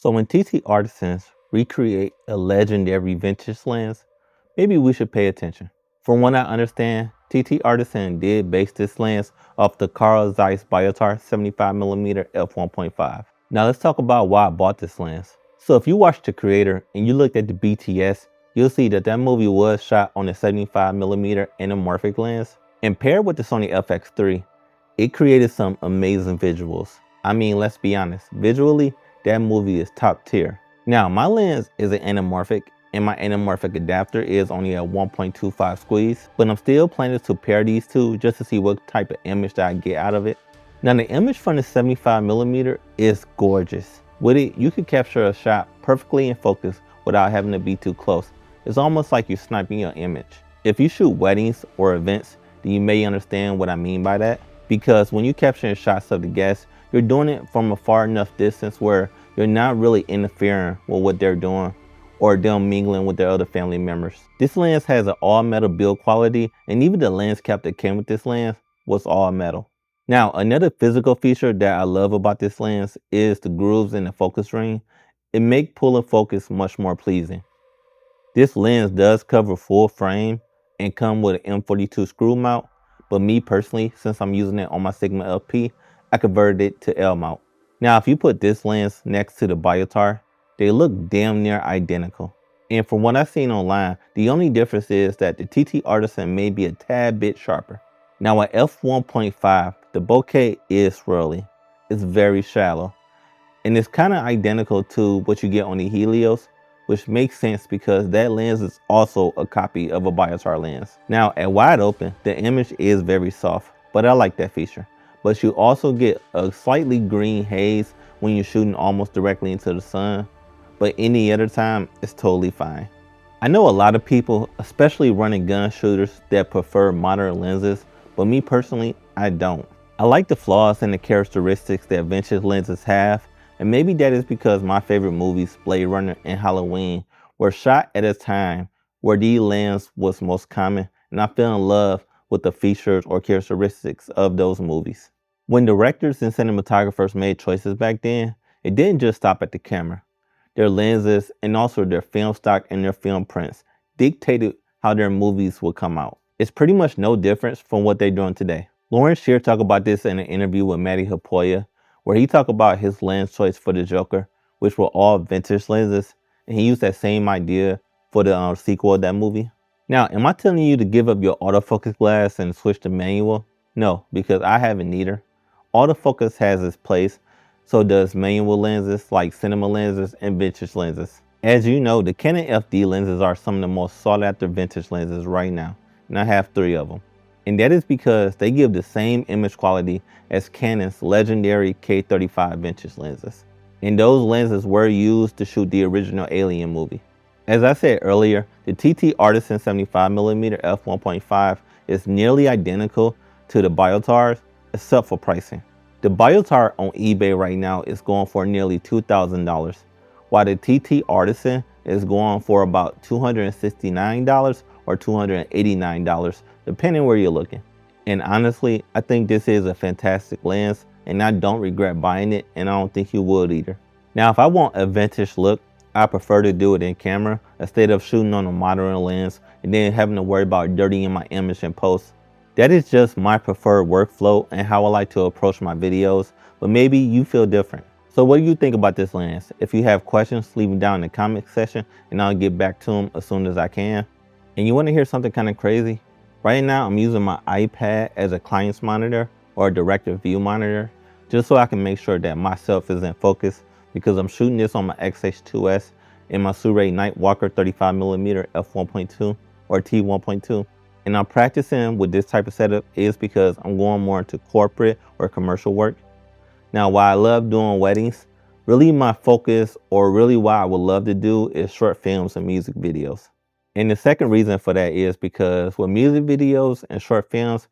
So when TT Artisans recreate a legendary vintage lens, maybe we should pay attention. From what I understand, TT Artisan did base this lens off the Zeiss 75mm F1.5. Now let's talk about why I bought this lens. So if you watched The Creator and you looked at the BTS, you'll see that movie was shot on a 75mm anamorphic lens. And paired with the Sony FX3, it created some amazing visuals. I mean, let's be honest, visually, that movie is top tier. Now, my lens is an anamorphic, and my anamorphic adapter is only a 1.25 squeeze, but I'm still planning to pair these two just to see what type of image that I get out of it. Now, the image from the 75mm is gorgeous. With it, you can capture a shot perfectly in focus without having to be too close. It's almost like you're sniping your image. If you shoot weddings or events, then you may understand what I mean by that. Because when you're capturing shots of the guests, you're doing it from a far enough distance where you're not really interfering with what they're doing or them mingling with their other family members. This lens has an all metal build quality, and even the lens cap that came with this lens was all metal. Now, another physical feature that I love about this lens is the grooves in the focus ring. It makes pulling focus much more pleasing. This lens does cover full frame and come with an M42 screw mount, but me personally, since I'm using it on my Sigma LP, I converted it to L mount. Now, if you put this lens next to the Biotar, they look damn near identical. And from what I've seen online, the only difference is that the TT Artisan may be a tad bit sharper. Now at f1.5, the bokeh is swirly. It's very shallow. And it's kind of identical to what you get on the Helios, which makes sense because that lens is also a copy of a Biotar lens. Now at wide open, the image is very soft, but I like that feature. But you also get a slightly green haze when you're shooting almost directly into the sun, but any other time, it's totally fine. I know a lot of people, especially running gun shooters, that prefer modern lenses, but me personally, I don't. I like the flaws and the characteristics that vintage lenses have, and maybe that is because my favorite movies, Blade Runner and Halloween, were shot at a time where the lens was most common, and I fell in love with the features or characteristics of those movies. When directors and cinematographers made choices back then, it didn't just stop at the camera. Their lenses and also their film stock and their film prints dictated how their movies would come out. It's pretty much no difference from what they're doing today. Lawrence Shear talked about this in an interview with Matty Hapoya, where he talked about his lens choice for the Joker, which were all vintage lenses, and he used that same idea for the sequel of that movie. Now, am I telling you to give up your autofocus glass and switch to manual? No, because I haven't either. Autofocus has its place, so does manual lenses like cinema lenses and vintage lenses. As you know, the Canon FD lenses are some of the most sought after vintage lenses right now, and I have 3 of them. And that is because they give the same image quality as Canon's legendary K35 vintage lenses. And those lenses were used to shoot the original Alien movie. As I said earlier, the TT Artisan 75mm F1.5 is nearly identical to the Biotars, except for pricing. The Biotar on eBay right now is going for nearly $2,000, while the TT Artisan is going for about $269 or $289, depending where you're looking. And honestly, I think this is a fantastic lens, and I don't regret buying it, and I don't think you would either. Now, if I want a vintage look, I prefer to do it in camera instead of shooting on a modern lens and then having to worry about dirtying my image in post. That is just my preferred workflow and how I like to approach my videos, but maybe you feel different. So what do you think about this lens? If you have questions, leave them down in the comment section and I'll get back to them as soon as I can. And you want to hear something kind of crazy? Right now I'm using my iPad as a client's monitor or a director view monitor, just so I can make sure that myself is in focus, because I'm shooting this on my XH2S and my Sirui Nightwalker 35mm f1.2 or T1.2. And I'm practicing with this type of setup is because I'm going more into corporate or commercial work. Now, while I love doing weddings, really my focus, or really what I would love to do, is short films and music videos. And the second reason for that is because with music videos and short films,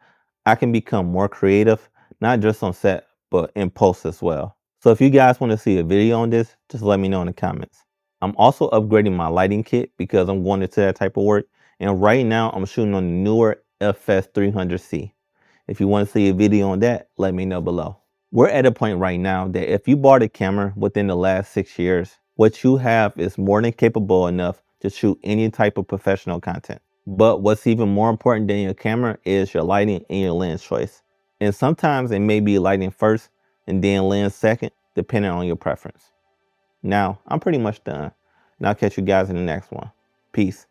I can become more creative, not just on set, but in post as well. So if you guys want to see a video on this, just let me know in the comments. I'm also upgrading my lighting kit because I'm going into that type of work. And right now I'm shooting on the newer FS300C. If you want to see a video on that, let me know below. We're at a point right now that if you bought a camera within the last 6 years, what you have is more than capable enough to shoot any type of professional content. But what's even more important than your camera is your lighting and your lens choice. And sometimes it may be lighting first and then lens second, depending on your preference. Now, I'm pretty much done. And I'll catch you guys in the next one. Peace.